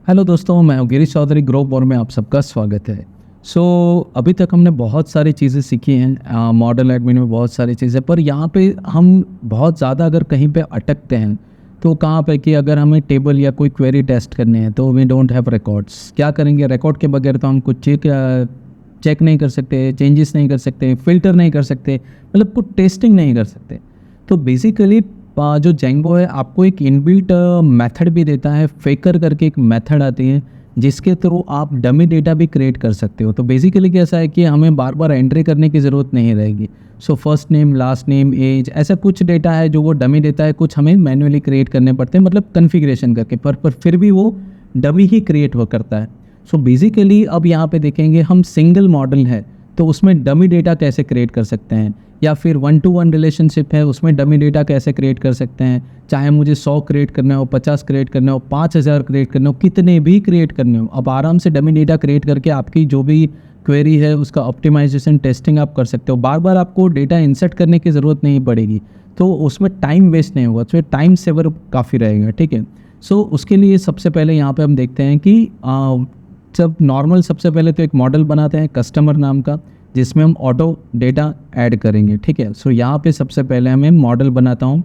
Hello दोस्तों, मैं हूँ गिरीश चौधरी ग्रुप और में आप सबका स्वागत है। अभी तक हमने बहुत सारी चीज़ें सीखी हैं मॉडल एडमिन में, बहुत सारी चीज़ें। पर यहाँ पे हम बहुत ज़्यादा अगर कहीं पे अटकते हैं तो कहाँ पे कि अगर हमें टेबल या कोई क्वेरी टेस्ट करने हैं तो वी डोंट हैव रिकॉर्ड्स। क्या करेंगे? रिकॉर्ड के बगैर तो हम कुछ चेक नहीं कर सकते, चेंजेस नहीं कर सकते, फ़िल्टर नहीं कर सकते, मतलब कुछ टेस्टिंग नहीं कर सकते। तो बेसिकली जो जेंगो है आपको एक इनबिल्ट मेथड भी देता है। फेकर करके एक मेथड आती है जिसके थ्रू आप डमी डेटा भी क्रिएट कर सकते हो। तो बेसिकली कैसा है कि हमें बार बार एंट्री करने की ज़रूरत नहीं रहेगी। First name, last name, age, ऐसा कुछ डेटा है जो वो डमी देता है, कुछ हमें मैन्युअली क्रिएट करने पड़ते हैं, मतलब कन्फिग्रेशन करके, पर फिर भी वो डमी ही क्रिएट हो करता है। बेसिकली अब यहाँ पे देखेंगे हम सिंगल मॉडल है तो उसमें डमी डेटा कैसे क्रिएट कर सकते हैं, या फिर 1-to-1 रिलेशनशिप है उसमें डमी डेटा कैसे क्रिएट कर सकते हैं। चाहे मुझे 100 क्रिएट करना हो, 50 क्रिएट करना हो, 5000 क्रिएट करना हो, कितने भी क्रिएट करने हो, अब आराम से डमी डेटा क्रिएट करके आपकी जो भी क्वेरी है उसका ऑप्टिमाइजेशन टेस्टिंग आप कर सकते हो। बार बार आपको डेटा इंसर्ट करने की ज़रूरत नहीं पड़ेगी, तो उसमें टाइम वेस्ट नहीं होगा, उसमें टाइम सेवर काफ़ी रहेगा। ठीक है। उसके लिए सबसे पहले यहाँ पे हम देखते हैं कि जब नॉर्मल सबसे पहले तो एक मॉडल बनाते हैं कस्टमर नाम का, जिसमें हम ऑटो डेटा ऐड करेंगे। ठीक है। यहाँ पे सबसे पहले हमें मॉडल बनाता हूँ।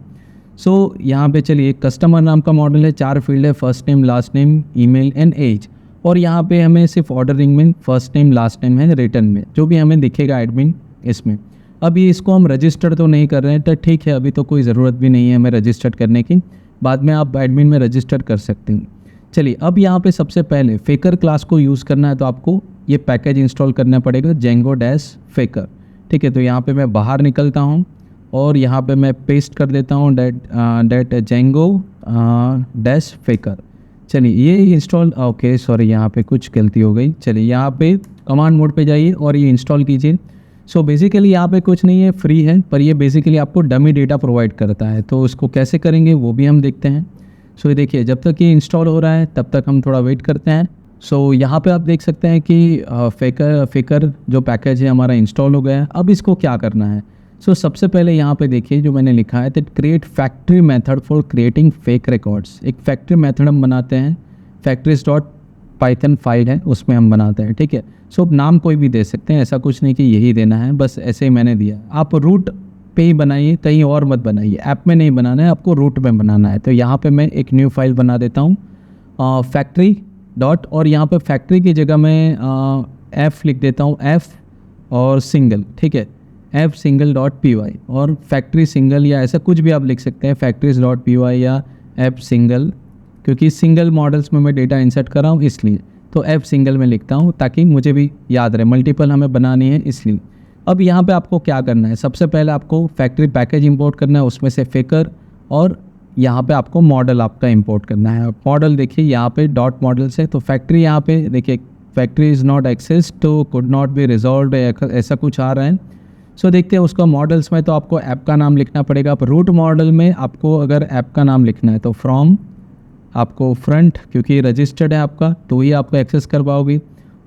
यहाँ पे चलिए कस्टमर नाम का मॉडल है, 4 फील्ड है, first name, last name, email and age. और यहाँ पे हमें सिर्फ ऑर्डरिंग में फर्स्ट नेम लास्ट नेम है, रिटर्न में जो भी हमें दिखेगा एडमिन इसमें। अब ये इसको हम रजिस्टर तो नहीं कर रहे हैं, तो ठीक है, अभी तो कोई ज़रूरत भी नहीं है हमें रजिस्टर करने की, बाद में आप एडमिन में रजिस्टर कर सकते हैं। चलिए अब यहाँ पे सबसे पहले फेकर क्लास को यूज़ करना है, तो आपको ये पैकेज इंस्टॉल करना पड़ेगा, जेंगो-फेकर। ठीक है। तो यहाँ पे मैं बाहर निकलता हूँ और यहाँ पे मैं पेस्ट कर देता हूँ डेट जेंगो-फेकर। चलिए ये इंस्टॉल, ओके सॉरी यहाँ पे कुछ गलती हो गई। चलिए यहाँ पे कमांड मोड पे जाइए और ये इंस्टॉल कीजिए। बेसिकली यहाँ पे कुछ नहीं है, फ्री है, पर ये बेसिकली आपको डमी डेटा प्रोवाइड करता है। तो उसको कैसे करेंगे वो भी हम देखते हैं। ये देखिए जब तक ये इंस्टॉल हो रहा है तब तक हम थोड़ा वेट करते हैं। यहाँ पे आप देख सकते हैं कि फेकर जो पैकेज है हमारा इंस्टॉल हो गया है। अब इसको क्या करना है? सबसे पहले यहाँ पे देखिए जो मैंने लिखा है, that create factory method for creating fake records. एक फैक्ट्री मेथड हम बनाते हैं, factories.python फाइल है उसमें हम बनाते हैं। ठीक है। नाम कोई भी दे सकते हैं, ऐसा कुछ नहीं कि यही देना है, बस ऐसे ही मैंने दिया। आप रूट पे ही बनाइए, कहीं और मत बनाइए, ऐप में नहीं बनाना है, आपको रूट में बनाना है। तो यहाँ पे मैं एक न्यू फाइल बना देता हूँ, फैक्ट्री डॉट, और यहाँ पे फैक्ट्री की जगह मैं एफ लिख देता हूँ, एफ और सिंगल। ठीक है। F single dot P Y, और फैक्ट्री सिंगल या ऐसा कुछ भी आप लिख सकते हैं, फैक्ट्रीज डॉट पी वाई या एफ सिंगल, क्योंकि सिंगल मॉडल्स में मैं डेटा इंसर्ट कर रहा हूँ इसलिए। तो एफ सिंगल में लिखता हूँ ताकि मुझे भी याद रहे, मल्टीपल हमें बनानी है इसलिए। अब यहाँ पे आपको क्या करना है, सबसे पहले आपको फैक्ट्री पैकेज इंपोर्ट करना है, उसमें से फेकर, और यहाँ पे आपको मॉडल आपका इंपोर्ट करना है। मॉडल देखिए यहाँ पे डॉट मॉडल से, तो फैक्ट्री यहाँ पे देखिए, factory is not access to could not be resolve, ऐसा कुछ आ रहा है। देखते हैं उसका मॉडल्स में, तो आपको ऐप का नाम लिखना पड़ेगा। आप रूट मॉडल में आपको अगर ऐप का नाम लिखना है तो फ्रॉम, आपको फ्रंट, क्योंकि रजिस्टर्ड है आपका तो ही आपको एक्सेस कर पाओगे।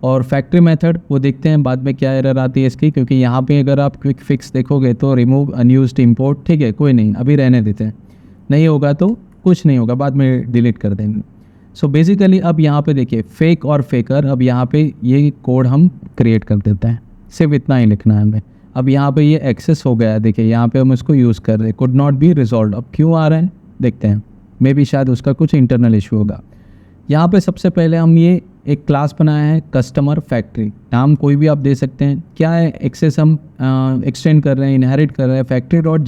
और फैक्ट्री मेथड वो देखते हैं बाद में क्या एरर आती है इसकी, क्योंकि यहाँ पे अगर आप क्विक फिक्स देखोगे तो रिमूव अनयूज्ड इंपोर्ट। ठीक है, कोई नहीं, अभी रहने देते हैं, नहीं होगा तो कुछ नहीं होगा, बाद में डिलीट कर देंगे। बेसिकली अब यहाँ पे देखिए फेक और फेकर, अब यहाँ पे ये कोड हम क्रिएट कर देते हैं, सिर्फ इतना ही लिखना है हमें। अब यहाँ पे ये एक्सेस हो गया है, देखिए यहाँ पे हम इसको यूज़ कर रहे हैं, कुड नॉट बी रिजॉल्व। अब क्यों आ रहा है देखते हैं, मे बी शायद उसका कुछ इंटरनल इशू होगा। यहाँ पे सबसे पहले हम ये एक क्लास बनाया है कस्टमर फैक्ट्री, नाम कोई भी आप दे सकते हैं। क्या है, एक्सेस हम एक्सटेंड कर रहे हैं, इनहेरिट कर रहे हैं, factory dot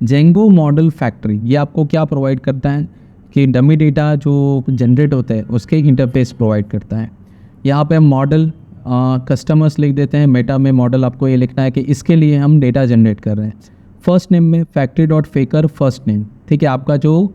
Django model factory. ये आपको क्या प्रोवाइड करता है कि डमी डेटा जो जनरेट होता है उसके इंटरफेस प्रोवाइड करता है। यहाँ पे हम मॉडल कस्टमर्स लिख देते हैं, मेटा में मॉडल आपको ये लिखना है कि इसके लिए हम डेटा जनरेट कर रहे हैं। फर्स्ट नेम में फैक्ट्री डॉट फेकर फर्स्ट नेम। ठीक है, आपका जो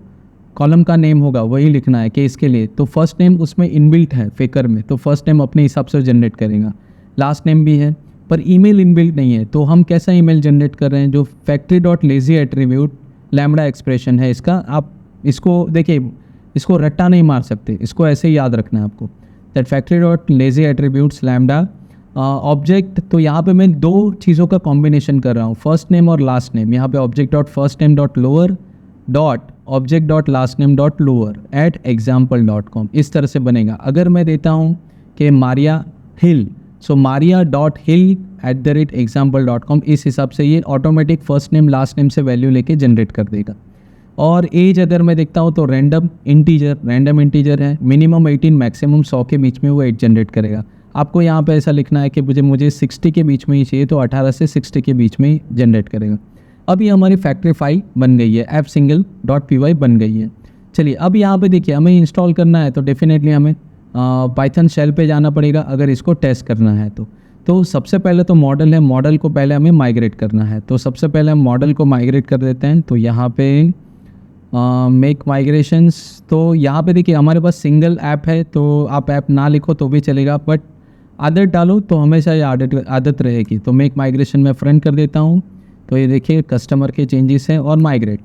कॉलम का नेम होगा वही लिखना है कि इसके लिए, तो फर्स्ट नेम उसमें इनबिल्ट है फेकर में, तो फर्स्ट नेम अपने हिसाब से जनरेट करेगा। लास्ट नेम भी है, पर ईमेल इनबिल्ट नहीं है, तो हम कैसा ईमेल जनरेट कर रहे हैं, जो factory dot lazy attribute lambda expression है इसका। आप इसको देखिए, इसको रट्टा नहीं मार सकते, इसको ऐसे ही याद रखना है आपको, that factory dot lazy attributes lambda object. तो यहाँ पे मैं दो चीज़ों का कॉम्बिनेशन कर रहा हूँ, फर्स्ट नेम और लास्ट नेम। यहाँ पे object dot first name dot lower dot object dot last name dot lower at एग्जाम्पल.com, इस तरह से बनेगा। अगर मैं देता हूँ कि Maria Hill, so Maria dot Hill @example.com, इस हिसाब से ये automatic first name last name से वैल्यू लेके जनरेट कर देगा। और एज अगर मैं देखता हूँ तो रैंडम इंटीजर है, मिनिमम 18 मैक्सिमम 100 के बीच में वो एज जनरेट करेगा। आपको यहाँ पे ऐसा लिखना है कि मुझे 60 के बीच में ही चाहिए, तो 18 से 60 के बीच में ही जनरेट करेगा। अब ये हमारी फैक्ट्री फाइल बन गई है, appsingle.py बन गई है। चलिए अब यहाँ पे देखिए हमें इंस्टॉल करना है तो डेफिनेटली हमें पाइथन शेल पे जाना पड़ेगा अगर इसको टेस्ट करना है तो सबसे पहले तो मॉडल है, मॉडल को पहले हमें माइग्रेट करना है। तो सबसे पहले हम मॉडल को माइग्रेट कर देते हैं। तो यहाँ पे मेक माइग्रेशंस, तो यहाँ पे देखिए हमारे पास सिंगल ऐप है, तो आप ऐप ना लिखो तो भी चलेगा, बट आदत डालो तो हमेशा ये आदत रहेगी। तो मेक माइग्रेशन में फ्रंट कर देता हूँ। तो ये देखिए कस्टमर के चेंजेस हैं और माइग्रेट,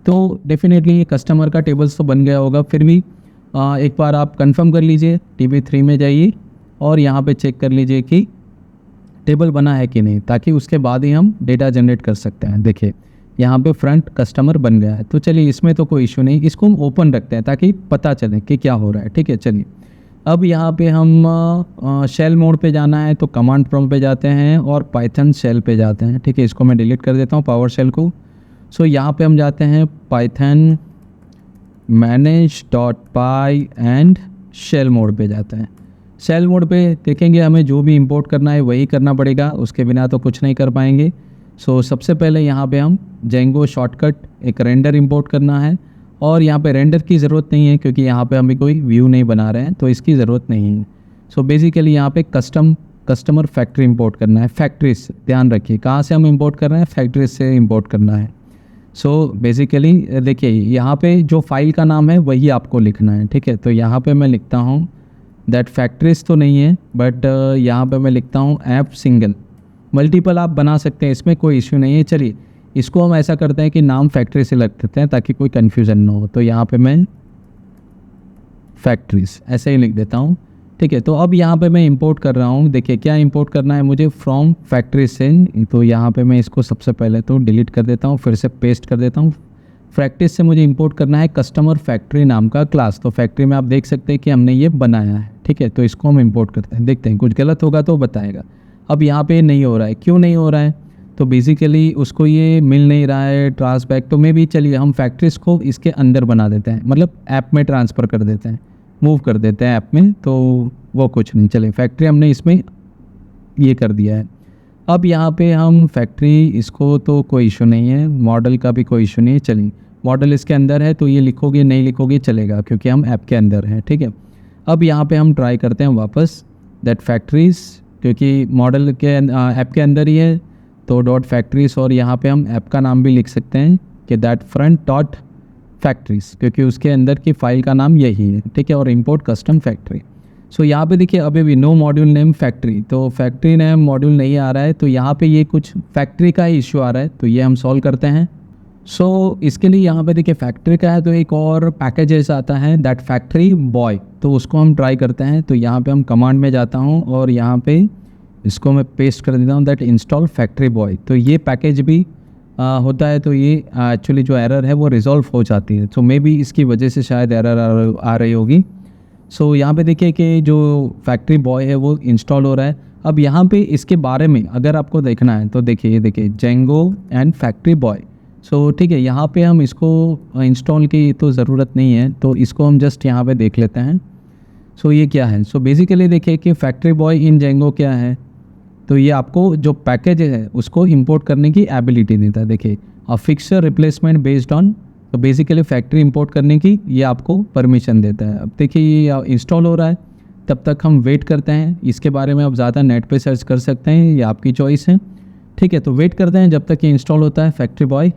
तो डेफिनेटली ये कस्टमर का टेबल्स तो बन गया होगा। फिर भी एक बार आप कंफर्म कर लीजिए, DB3 में जाइए और यहाँ पे चेक कर लीजिए कि टेबल बना है कि नहीं, ताकि उसके बाद ही हम डेटा जनरेट कर सकते हैं। देखिए यहाँ पे फ्रंट कस्टमर बन गया है। तो चलिए इसमें तो कोई इशू नहीं, इसको हम ओपन रखते हैं ताकि पता चले कि क्या हो रहा है। ठीक है, चलिए अब यहाँ पे हम शेल मोड पे जाना है, तो कमांड प्रॉम्प्ट पे जाते हैं और पाइथन शेल पे जाते हैं। ठीक है, इसको मैं डिलीट कर देता हूँ पावर शेल को। सो यहाँ पे हम जाते हैं Python manage.py and shell mode पे जाते हैं। शेल मोड पे देखेंगे हमें जो भी इंपोर्ट करना है वही करना पड़ेगा, उसके बिना तो कुछ नहीं कर पाएंगे। सो सबसे पहले यहाँ पे हम जेंगो शॉर्टकट एक रेंडर इंपोर्ट करना है, और यहाँ पे रेंडर की ज़रूरत नहीं है क्योंकि यहाँ पे हमें कोई व्यू नहीं बना रहे हैं, तो इसकी ज़रूरत नहीं है। सो बेसिकली यहाँ पे कस्टमर फैक्ट्री इंपोर्ट करना है। फैक्ट्रीज ध्यान रखिए, कहाँ से हम इंपोर्ट कर रहे हैं, फैक्ट्रीज से इंपोर्ट करना है। सो बेसिकली देखिए यहाँ पे जो फाइल का नाम है वही आपको लिखना है। ठीक है, तो यहाँ पे मैं लिखता हूँ दैट फैक्ट्रीज तो नहीं है, बट यहाँ पे मैं लिखता हूँ ऐप सिंगल। मल्टीपल आप बना सकते हैं, इसमें कोई इश्यू नहीं है। चलिए इसको हम ऐसा करते हैं कि नाम फैक्ट्री से लग देते हैं ताकि कोई कन्फ्यूज़न ना हो। तो यहाँ पे मैं फैक्ट्रीज ऐसे ही लिख देता हूँ। ठीक है, तो अब यहाँ पे मैं इंपोर्ट कर रहा हूँ। देखिए क्या इंपोर्ट करना है मुझे, फ्रॉम फैक्ट्री से। तो यहाँ पे मैं इसको सबसे पहले तो डिलीट कर देता हूँ, फिर से पेस्ट कर देता हूँ। फैक्ट्रीज से मुझे इंपोर्ट करना है कस्टमर फैक्ट्री नाम का क्लास। तो फैक्ट्री में आप देख सकते हैं कि हमने ये बनाया है। ठीक है, तो इसको हम इंपोर्ट करते हैं, देखते हैं कुछ गलत होगा तो बताएगा। अब यहाँ पे नहीं हो रहा है, क्यों नहीं हो रहा है, तो बेसिकली उसको ये मिल नहीं रहा है ट्रांसबैक। तो मे भी चलिए हम फैक्ट्रीज को इसके अंदर बना देते हैं, मतलब ऐप में ट्रांसफ़र कर देते हैं, मूव कर देते हैं ऐप में, तो वो कुछ नहीं। चले फैक्ट्री हमने इसमें ये कर दिया है। अब यहाँ पे हम फैक्ट्री इसको तो कोई इशू नहीं है, मॉडल का भी कोई इशू नहीं है। चलिए मॉडल इसके अंदर है तो ये लिखोगे नहीं लिखोगे चलेगा क्योंकि हम ऐप के अंदर हैं। ठीक है, अब यहाँ पे हम ट्राई करते हैं वापस दैट फैक्ट्रीज़, क्योंकि मॉडल के ऐप के अंदर ही है तो डॉट फैक्ट्रीज, और यहाँ पे हम ऐप का नाम भी लिख सकते हैं कि दैट फ्रंट डॉट फैक्ट्रीज, क्योंकि उसके अंदर की फाइल का नाम यही है। ठीक है, और इंपोर्ट कस्टम फैक्ट्री। सो यहाँ पे देखिए अभी भी नो मॉड्यूल नेम फैक्ट्री, तो फैक्ट्री नेम मॉड्यूल नहीं आ रहा है, तो यहाँ पे ये कुछ फैक्ट्री का ही इशू आ रहा है, तो ये हम सॉल्व करते हैं। सो इसके लिए यहाँ पे देखिए फैक्ट्री का है तो एक और पैकेज आता है दैट फैक्ट्री बॉय, तो उसको हम ट्राई करते हैं। तो यहाँ पे हम कमांड में जाता हूँ और यहाँ पे इसको मैं पेस्ट कर देता हूँ दैट इंस्टॉल फैक्ट्री बॉय। तो ये पैकेज भी होता है, तो ये एक्चुअली जो एरर है वो रिजॉल्व हो जाती है। तो मे बी इसकी वजह से शायद एरर आ रही होगी। सो यहाँ पे देखिए कि जो फैक्ट्री बॉय है वो इंस्टॉल हो रहा है। अब यहाँ पे इसके बारे में अगर आपको देखना है तो देखिए जेंगो एंड फैक्ट्री बॉय। सो ठीक है, यहाँ पे हम इसको इंस्टॉल की तो ज़रूरत नहीं है, तो इसको हम जस्ट यहाँ पे देख लेते हैं। सो ये क्या है, सो बेसिकली देखिए कि फैक्ट्री बॉय इन जेंगो क्या है, तो ये आपको जो पैकेज है उसको इंपोर्ट करने की एबिलिटी देता है। देखिए फिक्सर रिप्लेसमेंट बेस्ड ऑन, तो बेसिकली फैक्ट्री इंपोर्ट करने की ये आपको परमिशन देता है। अब देखिए ये इंस्टॉल हो रहा है, तब तक हम वेट करते हैं। इसके बारे में आप ज़्यादा नेट पे सर्च कर सकते हैं, ये आपकी चॉइस है। ठीक है, तो वेट करते हैं जब तक ये इंस्टॉल होता है फैक्ट्री बॉय।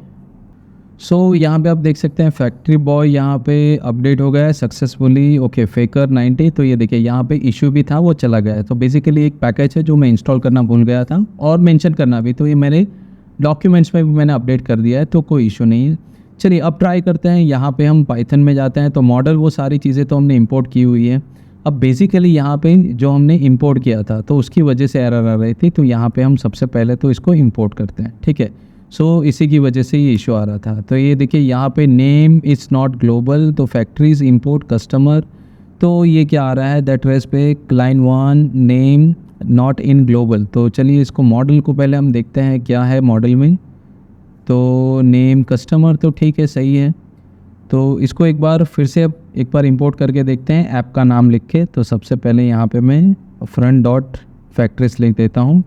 सो यहाँ पे आप देख सकते हैं फैक्ट्री बॉय यहाँ पे अपडेट हो गया है सक्सेसफुली। ओके, फेकर 90, तो ये देखिए यहाँ पे इशू भी था वो चला गया है। तो बेसिकली एक पैकेज है जो मैं इंस्टॉल करना भूल गया था और मेंशन करना भी, तो ये मेरे डॉक्यूमेंट्स में भी मैंने अपडेट कर दिया है, तो कोई इशू नहीं है। चलिए अब ट्राई करते हैं। यहाँ पे हम पाइथन में जाते हैं, तो मॉडल वो सारी चीज़ें तो हमने इंपोर्ट की हुई है। अब बेसिकली यहाँ पे जो हमने इंपोर्ट किया था तो उसकी वजह से एरर आ रही थी, तो यहाँ पे हम सबसे पहले तो इसको इंपोर्ट करते हैं। ठीक है, सो इसी की वजह से ये इशू आ रहा था। तो ये देखिए यहाँ पे नेम इज़ नॉट ग्लोबल, तो फैक्ट्रीज इंपोर्ट कस्टमर, तो ये क्या आ रहा है दैट रेस पे client one name not in global. तो चलिए इसको मॉडल को पहले हम देखते हैं क्या है मॉडल में। तो नेम कस्टमर तो ठीक है, सही है। तो इसको एक बार फिर से अब एक बार इंपोर्ट करके देखते हैं ऐप का नाम लिख के। तो सबसे पहले यहाँ पे मैं फ्रंट डॉट फैक्ट्रीज लिख देता हूँ।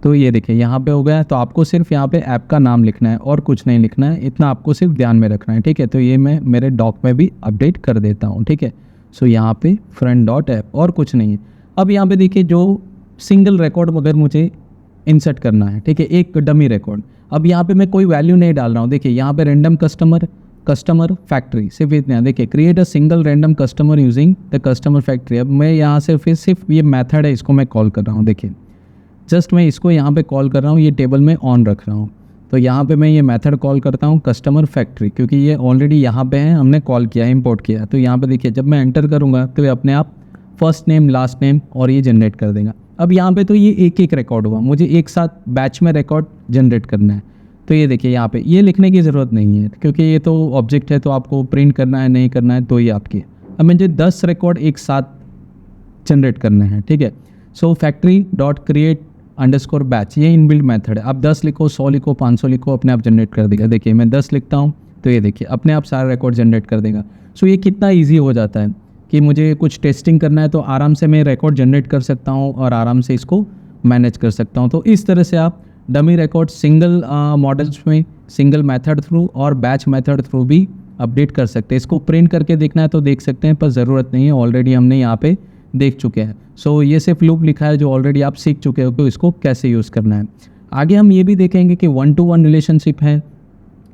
तो ये देखिए यहाँ पे हो गया। तो आपको सिर्फ यहाँ पे ऐप का नाम लिखना है और कुछ नहीं लिखना है, इतना आपको सिर्फ ध्यान में रखना है, ठीक है। तो ये मैं मेरे डॉक में भी अपडेट कर देता हूँ, ठीक है। सो यहाँ पे फ्रंट डॉट ऐप और कुछ नहीं है। अब यहाँ पे देखिए जो सिंगल रिकॉर्ड अगर मुझे इंसर्ट करना है, ठीक है, एक डमी रिकॉर्ड। अब यहाँ पे मैं कोई वैल्यू नहीं डाल रहा हूँ। देखिए यहाँ पे रैंडम कस्टमर फैक्ट्री, सिर्फ इतना। देखिए create a single random customer using the customer factory. अब मैं यहाँ से फिर सिर्फ ये मेथड है, इसको मैं कॉल कर रहा हूँ। देखिए जस्ट मैं इसको यहाँ पे कॉल कर रहा हूँ, ये टेबल में ऑन रख रहा हूँ। तो यहाँ पे मैं ये मेथड कॉल करता हूँ कस्टमर फैक्ट्री, क्योंकि ये ऑलरेडी यहाँ पे है, हमने कॉल किया, इंपोर्ट किया। तो यहाँ पे देखिए जब मैं एंटर करूँगा तो ये अपने आप फर्स्ट नेम लास्ट नेम और ये जनरेट कर देगा। अब यहाँ पे तो ये एक एक रिकॉर्ड हुआ, मुझे एक साथ बैच में रिकॉर्ड जनरेट करना है। तो ये देखिए यहाँ पे ये लिखने की ज़रूरत नहीं है, क्योंकि ये तो ऑब्जेक्ट है, तो आपको प्रिंट करना है नहीं करना है तो ये आपकी। अब मुझे 10 रिकॉर्ड एक साथ जनरेट करने हैं, ठीक है। So factory dot create underscore batch, ये इनबिल्ट मेथड है। आप 10 लिखो, 100 लिखो, 500 लिखो, अपने आप जनरेट कर देगा। देखिए मैं 10 लिखता हूँ तो ये देखिए अपने आप सारा रिकॉर्ड जनरेट कर देगा। सो ये कितना ईजी हो जाता है कि मुझे कुछ टेस्टिंग करना है तो आराम से मैं रिकॉर्ड जनरेट कर सकता हूँ और आराम से इसको मैनेज कर सकता हूँ। तो इस तरह से आप डमी रिकॉर्ड सिंगल मॉडल्स में सिंगल मेथड थ्रू और बैच मेथड थ्रू भी अपडेट कर सकते हैं। इसको प्रिंट करके देखना है तो देख सकते हैं, पर ज़रूरत नहीं है, ऑलरेडी हमने यहाँ पे देख चुके हैं। सो ये सिर्फ लूप लिखा है जो ऑलरेडी आप सीख चुके हो कि इसको कैसे यूज़ करना है। आगे हम ये भी देखेंगे कि 1-to-1 रिलेशनशिप है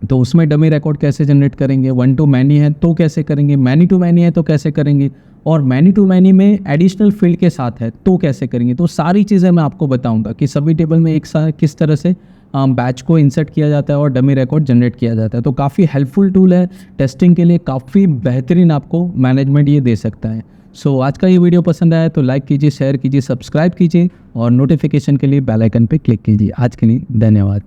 तो उसमें डमी रिकॉर्ड कैसे जनरेट करेंगे, 1-to-many है तो कैसे करेंगे, many-to-many है तो कैसे करेंगे, और many-to-many में एडिशनल फील्ड के साथ है तो कैसे करेंगे। तो सारी चीज़ें मैं आपको बताऊंगा कि सभी टेबल में एक साथ किस तरह से बैच को इंसर्ट किया जाता है और डमी रिकॉर्ड जनरेट किया जाता है। तो काफ़ी हेल्पफुल टूल है टेस्टिंग के लिए, काफ़ी बेहतरीन आपको मैनेजमेंट ये दे सकता है। सो आज का ये वीडियो पसंद आया तो लाइक कीजिए, शेयर कीजिए, सब्सक्राइब कीजिए और नोटिफिकेशन के लिए बेल आइकन पे क्लिक कीजिए। आज के लिए धन्यवाद।